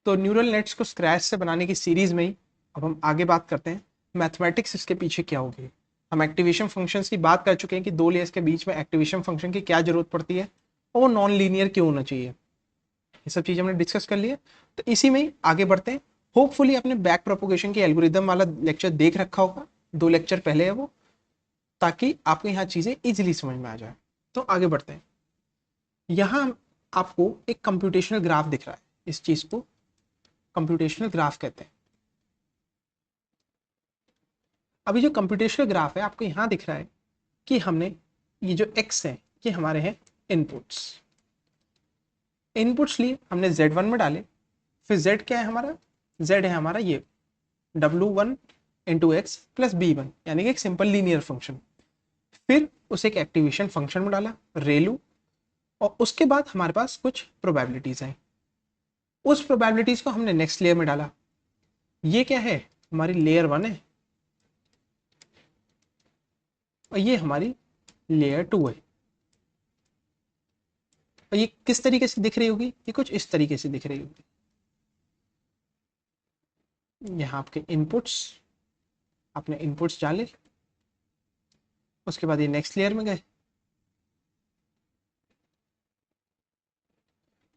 तो neural nets को scratch से बनाने की सीरीज में ही अब हम आगे बात करते हैं मैथमेटिक्स इसके पीछे क्या होगी। हम एक्टिवेशन फंक्शंस की बात कर चुके हैं कि दो लेयर्स के बीच में एक्टिवेशन फंक्शन की क्या जरूरत पड़ती है और वो नॉन लीनियर क्यों होना चाहिए। ये सब चीज़ हमने डिस्कस कर लिया। तो इसी में ही आगे बढ़ते हैं। होपफुली आपने बैक प्रोपोगेशन की एल्गोरिदम वाला लेक्चर देख रखा होगा, 2 लेक्चर पहले है वो, ताकि आपको यहाँ चीज़ें इजीली समझ में आ जाए। तो आगे बढ़ते हैं। यहाँ आपको एक कंप्यूटेशनल ग्राफ दिख रहा है, इस चीज़ को कंप्यूटेशनल ग्राफ कहते हैं। अभी जो कंप्यूटेशनल ग्राफ है आपको यहाँ दिख रहा है कि हमने ये जो x है ये हमारे हैं इनपुट्स। इनपुट्स लिए हमने z1 में डाले, फिर z क्या है हमारा, z है हमारा ये w1 into x plus b1, यानी कि एक सिंपल लीनियर फंक्शन। फिर उसे एक एक्टिवेशन फंक्शन में डाला रेलू, और उसके बाद हमारे पास कुछ प्रोबेबिलिटीज आई। उस प्रोबेबिलिटीज को हमने नेक्स्ट लेयर में डाला। ये क्या है, हमारी लेयर 1 है और ये हमारी लेयर 2 है। और ये किस तरीके से दिख रही होगी, ये कुछ इस तरीके से दिख रही होगी। यहाँ आपके इनपुट्स, आपने इनपुट्स डाले, उसके बाद ये नेक्स्ट लेयर में गए,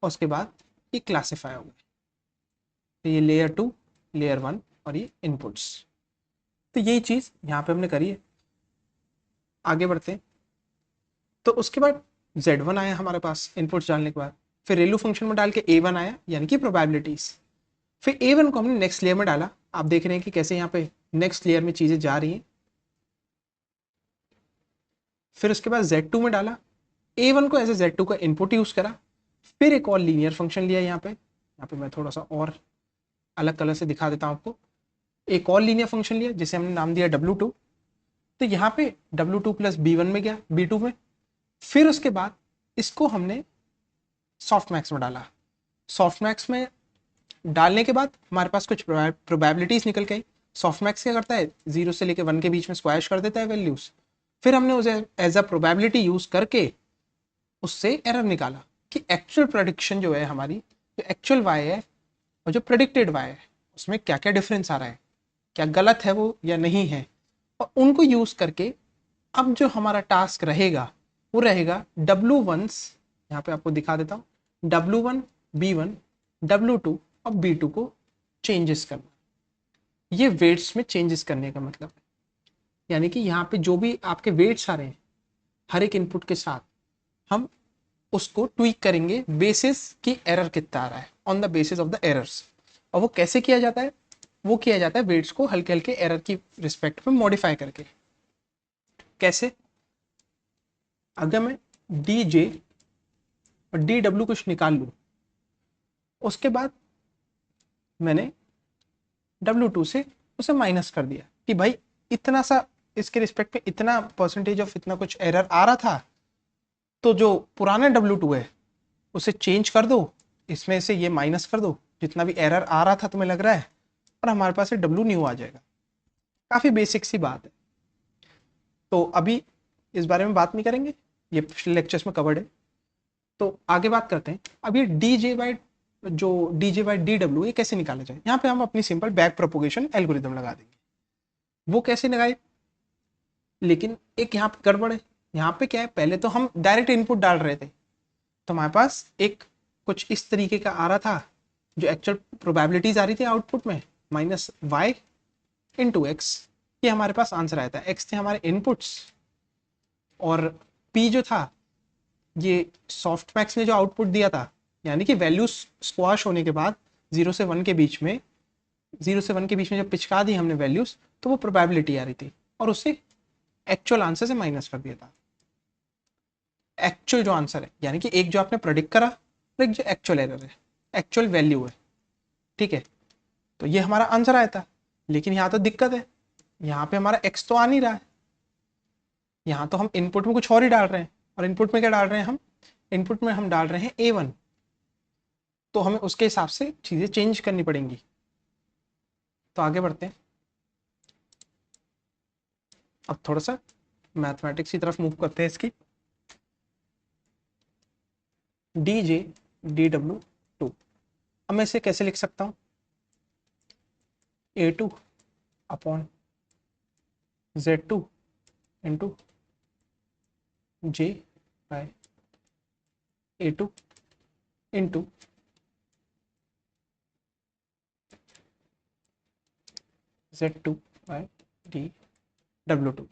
उसके बाद ये क्लासीफाई हो गए। तो ये लेयर 2, लेयर 1 और ये इनपुट्स। तो यही चीज़ यहाँ पे हमने करी है। आगे बढ़ते हैं। तो उसके बाद z1 आया हमारे पास इनपुट्स डालने के बाद, फिर रेलू फंक्शन में डाल के a1 आया, यानी कि प्रोबेबिलिटीज। फिर a1 को हमने नेक्स्ट लेयर में डाला। आप देख रहे हैं कि कैसे यहाँ पे नेक्स्ट लेयर में चीजें जा रही हैं। फिर उसके बाद z2 में डाला, a1 को एज ए z2 का इनपुट यूज करा, फिर एक और लीनियर फंक्शन लिया। यहाँ पे मैं थोड़ा सा और अलग कलर से दिखा देता हूँ आपको। एक और लीनियर फंक्शन लिया जिसे हमने नाम दिया w2। तो यहाँ पे w2 प्लस b1 में गया, b2 में। फिर उसके बाद इसको हमने सॉफ्टमैक्स में डाला। सॉफ्टमैक्स में डालने के बाद हमारे पास कुछ प्रोबेबिलिटीज निकल गई। सॉफ्टमैक्स क्या करता है, 0 से लेकर 1 के बीच में स्क्वैश कर देता है वैल्यूज। फिर हमने उसे एज अ प्रोबेबिलिटी यूज करके उससे एरर निकाला कि एक्चुअल प्रेडिक्शन जो है हमारी, जो एक्चुअल वाई है और जो प्रेडिक्टेड वाई है, उसमें क्या क्या डिफरेंस आ रहा है, क्या गलत है वो या नहीं है। और उनको यूज करके अब जो हमारा टास्क रहेगा वो रहेगा W1s, यहाँ पे आपको दिखा देता हूँ, W1, B1, W2 और B2 को चेंजेस करना। ये वेट्स में चेंजेस करने का मतलब है, यानी कि यहाँ पे जो भी आपके वेट्स आ रहे हैं हर एक इनपुट के साथ, हम उसको ट्वीक करेंगे बेसिस की एरर कितना आ रहा है, on the basis of the errors. और वो कैसे किया जाता है, वो किया जाता है वेट्स को हल्के हल्के एरर की रिस्पेक्ट में मॉडिफाई करके। कैसे, अगर मैं डी जे और डी डब्ल्यू कुछ निकाल लूँ, उसके बाद मैंने W2 से उसे माइनस कर दिया कि भाई इतना सा इसके रिस्पेक्ट में इतना परसेंटेज ऑफ इतना कुछ एरर आ रहा था, तो जो पुराना W2 है उसे चेंज कर दो, इसमें से ये माइनस कर दो जितना भी एरर आ रहा था तुम्हें लग रहा है, और हमारे पास W न्यू आ जाएगा। काफ़ी बेसिक सी बात है। तो अभी इस बारे में बात नहीं करेंगे, ये पिछले लेक्चर्स में कवर्ड है। तो आगे बात करते हैं। अब ये D J by D W ये कैसे निकाला जाए। यहाँ पे हम अपनी सिंपल बैक प्रोपोगेशन एल्गोरिदम लगा देंगे। वो कैसे लगाए, लेकिन एक यहाँ पे गड़बड़ है। यहाँ पे क्या है, पहले तो हम डायरेक्ट इनपुट डाल रहे थे, तो हमारे पास एक कुछ इस तरीके का आ रहा था, जो एक्चुअल प्रोबेबिलिटीज आ रही थी आउटपुट में, माइनस वाई इंटू एक्स। ये हमारे पास आंसर आया था। एक्स थे हमारे इनपुट्स और पी जो था ये सॉफ्टमैक्स ने जो आउटपुट दिया था, यानी कि वैल्यू स्क्वाश होने के बाद 0 से 1 के बीच में जब पिचका दी हमने वैल्यूज, तो वो प्रोबेबिलिटी आ रही थी और उससे एक्चुअल आंसर से माइनस कर दिया था। एक्चुअल जो आंसर है, यानी कि एक जो आपने प्रेडिक्ट करा और एक जो एक्चुअल एरर है, एक्चुअल वैल्यू है, ठीक है। तो ये हमारा आंसर आया था। लेकिन यहाँ तो दिक्कत है, यहाँ पे हमारा एक्स तो आ नहीं रहा है। यहाँ तो हम इनपुट में कुछ और ही डाल रहे हैं, और इनपुट में क्या डाल रहे हैं हम, इनपुट में हम डाल रहे हैं A1। तो हमें उसके हिसाब से चीज़ें चेंज करनी पड़ेंगी। तो आगे बढ़ते हैं। अब थोड़ा सा मैथमेटिक्स की तरफ मूव करते हैं इसकी। डी जे डी डब्ल्यू टू। अब मैं इसे कैसे लिख सकता हूँ, A2 upon Z2 into J by A2 into Z2 by DW2।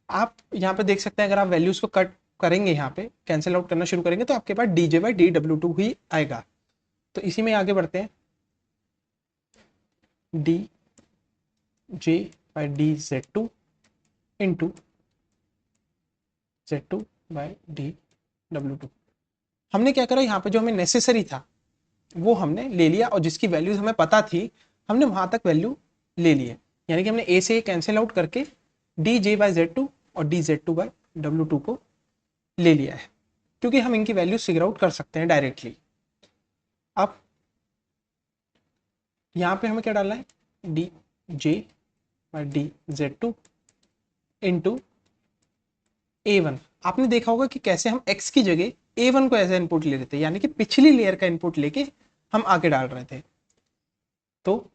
आप यहाँ पे देख सकते हैं, अगर आप वैल्यूज को कट करेंगे, यहाँ पे कैंसिल आउट करना शुरू करेंगे, तो आपके पास DJ बाई DW2 ही आएगा। तो इसी में आगे बढ़ते हैं, DJ by DZ2 into Z2 by DW2। हमने क्या करा, यहाँ पे जो हमें नेसेसरी था वो हमने ले लिया, और जिसकी वैल्यूज हमें पता थी हमने वहां तक वैल्यू ले ली है। यानी कि हमने ए से कैंसिल आउट करके DJ बाई Z2 और DZ2 बाई W2 को ले लिया है, क्योंकि हम इनकी वैल्यू फिगर आउट कर सकते हैं डायरेक्टली। अब यहाँ पे हमें क्या डालना है, DJ by DZ2 into A1। आपने देखा होगा कि कैसे हम x की जगह A1 को एज ए इनपुट ले रहे थे, यानी कि पिछली लेयर का इनपुट लेके हम आगे डाल रहे थे। तो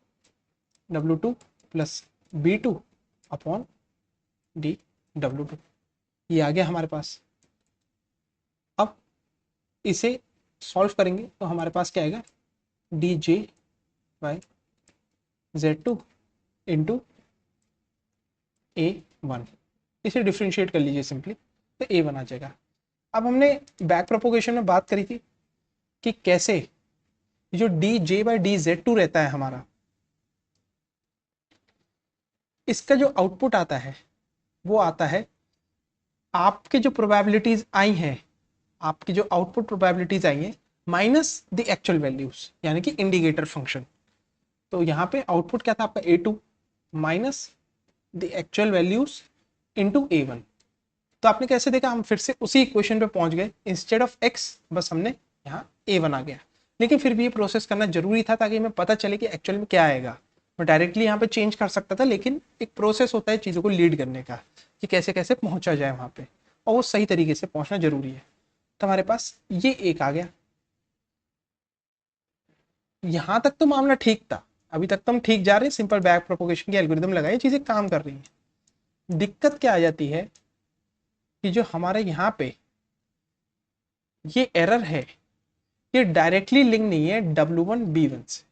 W2 plus B2 upon DW2 ये आ गया हमारे पास। अब इसे सॉल्व करेंगे तो हमारे पास क्या आएगा, DJ by Z2 into A1। इसे डिफ्रेंशिएट कर लीजिए सिंपली, तो A1 आ जाएगा। अब हमने बैक प्रोपोगेशन में बात करी थी कि कैसे जो DJ बाई DZ2 रहता है हमारा, इसका जो आउटपुट आता है वो आता है, आपके जो प्रोबेबिलिटीज आई हैं, आपकी जो आउटपुट प्रोबेबिलिटीज आई हैं माइनस द एक्चुअल वैल्यूज, यानी कि इंडिकेटर फंक्शन। तो यहाँ पे आउटपुट क्या था आपका, A2 minus the actual values into A1। तो आपने कैसे देखा, हम फिर से उसी इक्वेशन पे पहुंच गए, इंस्टेड ऑफ x बस हमने यहाँ A1 आ गया। लेकिन फिर भी ये प्रोसेस करना जरूरी था ताकि हमें पता चले कि एक्चुअल में क्या आएगा। मैं डायरेक्टली यहाँ पे चेंज कर सकता था, लेकिन एक प्रोसेस होता है चीज़ों को लीड करने का, कि कैसे कैसे पहुंचा जाए वहाँ पे, और वो सही तरीके से पहुंचना जरूरी है। तो हमारे पास ये एक आ गया। यहाँ तक तो मामला ठीक था, अभी तक तो हम ठीक जा रहे हैं, सिंपल बैक प्रोपोगेशन की एल्गोरिदम लगाए, चीज़ें काम कर रही हैं। दिक्कत क्या आ जाती है कि जो हमारे यहाँ पे ये एरर है, ये डायरेक्टली लिंक नहीं है W1 B1 से,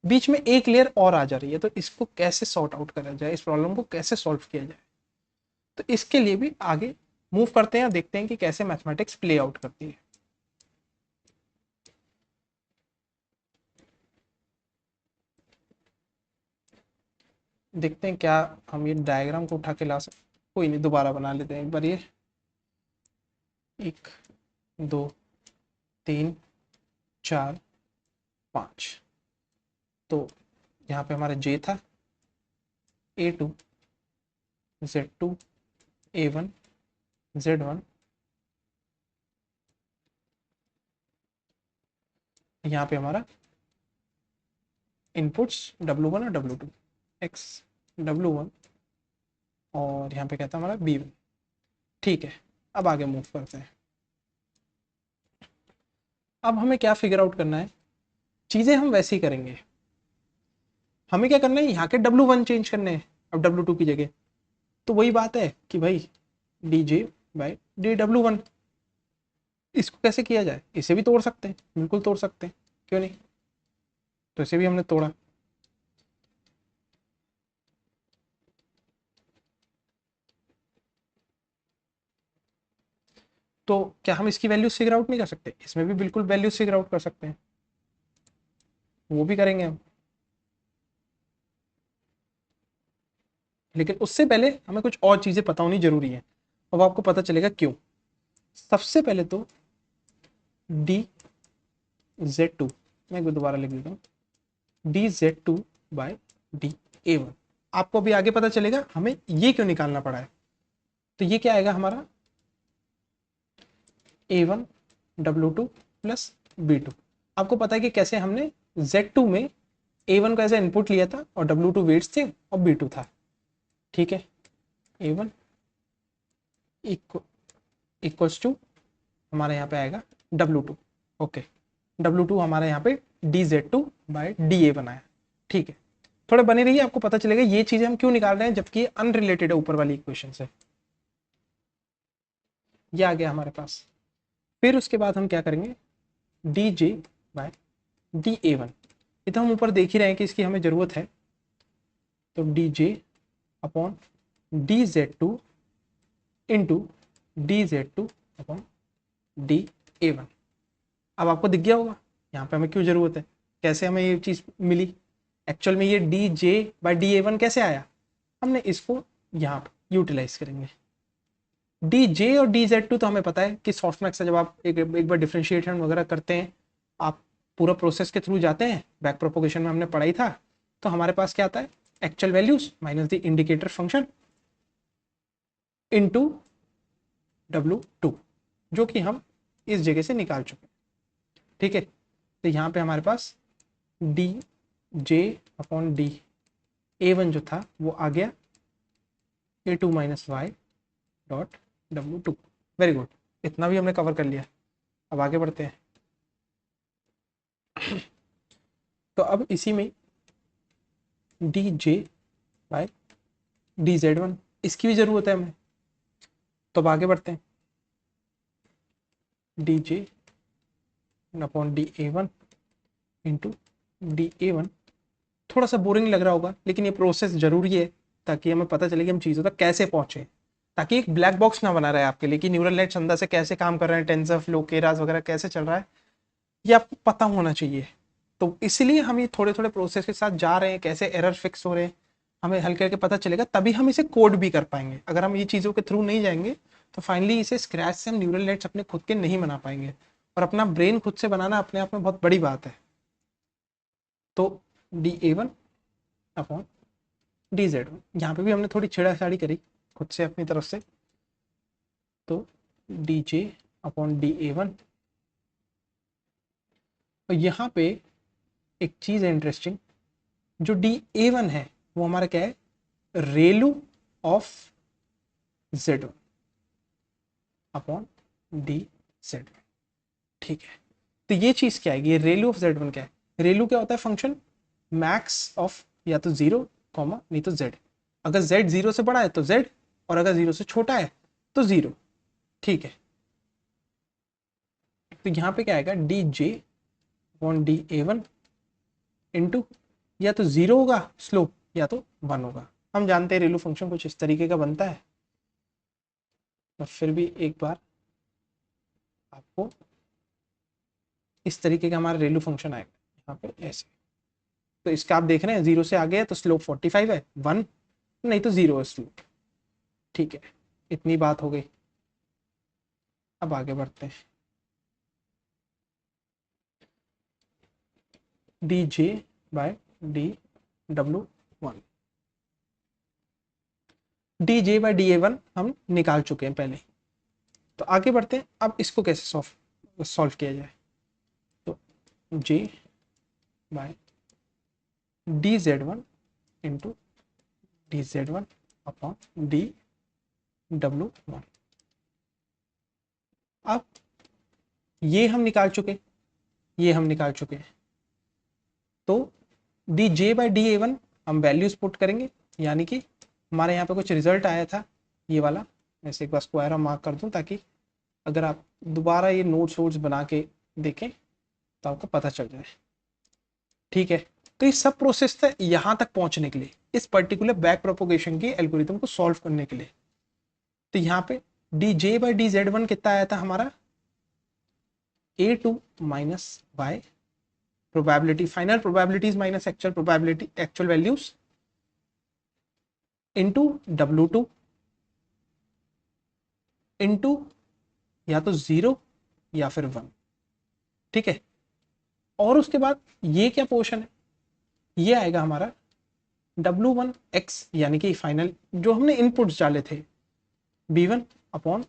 बीच में एक लेयर और आ जा रही है। तो इसको कैसे सॉर्ट आउट करा जाए, इस प्रॉब्लम को कैसे सॉल्व किया जाए, तो इसके लिए भी आगे मूव करते हैं और देखते हैं कि कैसे मैथमेटिक्स प्ले आउट करती है। देखते हैं क्या हम ये डायग्राम को उठा के ला सकते, कोई नहीं दोबारा बना लेते हैं एक बार। ये 1 2 3 4 5, तो यहाँ पे हमारा J था, A2 Z2 A1 Z1, यहाँ पे हमारा इनपुट्स W1 और W2, X W1 और यहाँ पे क्या था हमारा B1। ठीक है, अब आगे मूव करते हैं। अब हमें क्या फिगर आउट करना है, चीज़ें हम वैसे ही करेंगे। हमें क्या करना है, यहाँ के W1 चेंज करने हैं अब W2 की जगह। तो वही बात है कि भाई DJ बाई DW1, इसको कैसे किया जाए, इसे भी तोड़ सकते हैं, बिल्कुल तोड़ सकते हैं, क्यों नहीं। तो इसे भी हमने तोड़ा। तो क्या हम इसकी वैल्यूज फिगर आउट नहीं कर सकते, इसमें भी बिल्कुल वैल्यूज फिगर आउट कर सकते हैं, वो भी करेंगे हम। लेकिन उससे पहले हमें कुछ और चीजें पता होनी जरूरी है, अब आपको पता चलेगा क्यों। सबसे पहले तो DZ2, मैं एक बार दोबारा लिख देता हूँ, DZ2 बाय DA1। आपको अभी आगे पता चलेगा हमें ये क्यों निकालना पड़ा है। तो ये क्या आएगा हमारा A1 W2 प्लस B2। आपको पता है कि कैसे हमने Z2 में A1 का ऐसा इनपुट लिया था और W2 वेट्स थे और B2 था। ठीक है, A1 इक्वल्स टू हमारे यहाँ पे आएगा W2। ओके, W2 हमारा यहाँ पे dz2 बाय da1 आया। ठीक है, थोड़ा बने रहिए, आपको पता चलेगा ये चीजें हम क्यों निकाल रहे हैं जबकि अनरिलेटेड है ऊपर वाली इक्वेशन से। ये आ गया हमारे पास। फिर उसके बाद हम क्या करेंगे, dj बाय da1, ये तो हम ऊपर देख ही रहे हैं कि इसकी हमें जरूरत है, तो dj upon dz2 into dz2 upon da1। अब आपको दिख गया होगा यहाँ पे हमें क्यों जरूरत है, कैसे हमें ये चीज मिली। एक्चुअल में ये dj बाय da1 कैसे आया, हमने इसको यहाँ पे यूटिलाइज करेंगे। dj और dz2 तो हमें पता है कि सॉफ्टमैक्स से जब आप एक बार डिफरेंशिएशन वगैरह करते हैं, आप पूरा प्रोसेस के थ्रू जाते हैं, बैक प्रोपोगेशन में हमने पढ़ा ही था, तो हमारे पास क्या आता है, actual values minus the indicator function into W2, जो कि हम इस जगह से निकाल चुके हैं। ठीक है, तो यहाँ पे हमारे पास dj अपॉन d a1 जो था वो आ गया a2 minus y dot W2। Very good, इतना भी हमने कवर कर लिया। अब आगे बढ़ते हैं। तो अब इसी में dj बाय dz1, इसकी भी जरूरत है हमें, तो अब आगे बढ़ते हैं। dj upon da1 into da1, थोड़ा सा बोरिंग लग रहा होगा लेकिन ये प्रोसेस जरूरी है ताकि हमें पता चले कि हम चीज़ों तक कैसे पहुंचे, ताकि एक ब्लैक बॉक्स ना बना रहे आपके लिए कि न्यूरल नेट्स अंदर से कैसे काम कर रहे हैं, टेंसर फ्लो केरास वगैरह कैसे चल रहा है, ये आपको पता होना चाहिए। तो इसलिए हम ये थोड़े थोड़े प्रोसेस के साथ जा रहे हैं, कैसे एरर फिक्स हो रहे हैं हमें हल्के हल्के पता चलेगा, तभी हम इसे कोड भी कर पाएंगे। अगर हम ये चीज़ों के थ्रू नहीं जाएंगे तो फाइनली इसे स्क्रैच से हम न्यूरल नेट्स अपने खुद के नहीं बना पाएंगे, और अपना ब्रेन खुद से बनाना अपने आप में बहुत बड़ी बात है। तो da1 अपॉन dz1, यहाँ पे भी हमने थोड़ी छेड़ाछाड़ी करी खुद से अपनी तरफ से, तो dj अपॉन da1। और यहाँ पे एक चीज है इंटरेस्टिंग, जो da1 है वो हमारा क्या है, रेलू ऑफ z1 अपॉन dz1। ठीक है, तो ये चीज क्या है, ये रेलू ऑफ z1 क्या है, रेलू क्या होता है, फंक्शन मैक्स ऑफ या तो 0 कॉमा नहीं तो z। अगर z 0 से बड़ा है तो z, और अगर 0 से छोटा है तो 0। ठीक है, तो यहाँ पे क्या आएगा, dj अपॉन da1 इंटू या तो 0 होगा स्लोप या तो 1 होगा। हम जानते हैं रेलू फंक्शन कुछ इस तरीके का बनता है, तो फिर भी एक बार आपको इस तरीके का हमारा रेलू फंक्शन आएगा यहाँ पे ऐसे। तो इसका आप देख रहे हैं 0 से आगे है तो स्लोप 45 है, 1 नहीं तो 0 है स्लोप। ठीक है, इतनी बात हो गई। अब आगे बढ़ते हैं। dj bye dw1, dj bye da1 हम निकाल चुके हैं पहले, तो आगे बढ़ते हैं। अब इसको कैसे सॉल्व किया जाए, तो j bye dz1 into dz1 upon dw1। अब ये हम निकाल चुके, ये हम निकाल चुके हैं, तो dj बाय da1 हम वैल्यूज पुट करेंगे, यानी कि हमारे यहाँ पे कुछ रिजल्ट आया था ये वाला, ऐसे एक बार स्क्वायर मार्क कर दूं ताकि अगर आप दोबारा ये नोट्स वोट्स बना के देखें तो आपको पता चल जाए। ठीक है, तो ये सब प्रोसेस था यहाँ तक पहुंचने के लिए, इस पर्टिकुलर बैक प्रोपोगेशन की एल्गोरिथम को सॉल्व करने के लिए। तो यहाँ पे dj बाई dz1 कितना आया था हमारा, a2 minus y probability, final probabilities minus actual probability, actual values into W2 into या तो 0 या फिर 1। ठीक है, और उसके बाद ये क्या पोर्शन है, ये आएगा हमारा W1x, यानी कि फाइनल जो हमने इनपुट्स डाले थे B1 अपॉन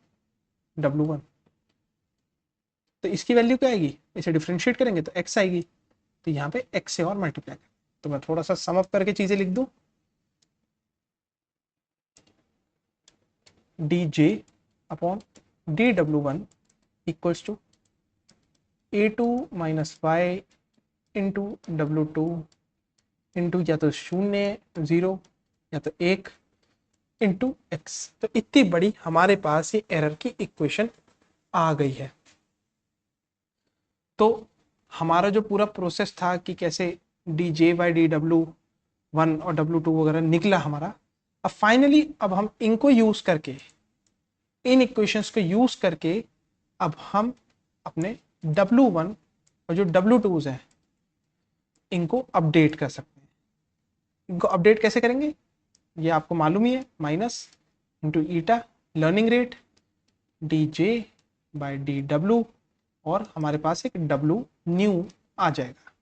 W1। तो इसकी वैल्यू क्या आएगी, इसे डिफरेंशिएट करेंगे तो x आएगी, तो यहाँ पे x से और मल्टीप्लाई। तो मैं थोड़ा सा सम अप करके चीजें लिख दूं, dj upon dw1 equals to a2 minus y into W2 into या तो 0 0 या तो 1 इंटू एक्स। तो इतनी बड़ी हमारे पास ये एरर की इक्वेशन आ गई है। तो हमारा जो पूरा प्रोसेस था कि कैसे dj/dw1 और W2 वगैरह निकला हमारा, अब फाइनली अब हम इनको यूज करके, इन इक्वेशंस को यूज करके अब हम अपने W1 और जो W2s हैं इनको अपडेट कर सकते हैं। इनको अपडेट कैसे करेंगे ये आपको मालूम ही है, minus into eta learning rate dj/dw और हमारे पास एक W न्यू आ जाएगा।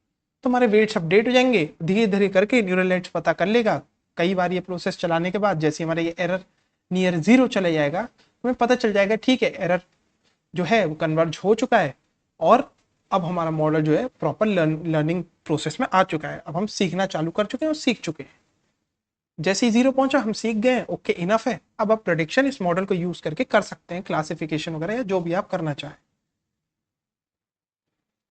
तो हमारे वेट्स अपडेट हो जाएंगे, धीरे धीरे करके न्यूरल नेट्स पता कर लेगा। कई बार ये प्रोसेस चलाने के बाद जैसे हमारा ये एरर नियर 0 चले जाएगा, हमें पता चल जाएगा ठीक है एरर जो है वो कन्वर्ज हो चुका है और अब हमारा मॉडल जो है प्रॉपर लर्निंग प्रोसेस में आ चुका है। अब हम सीखना चालू कर चुके हैं और सीख चुके हैं। जैसे ही 0 पहुंचा हम सीख गए, ओके इनफ है। अब आप प्रेडिक्शन इस मॉडल को यूज करके कर सकते हैं, क्लासिफिकेशन वगैरह या जो भी आप करना चाहें।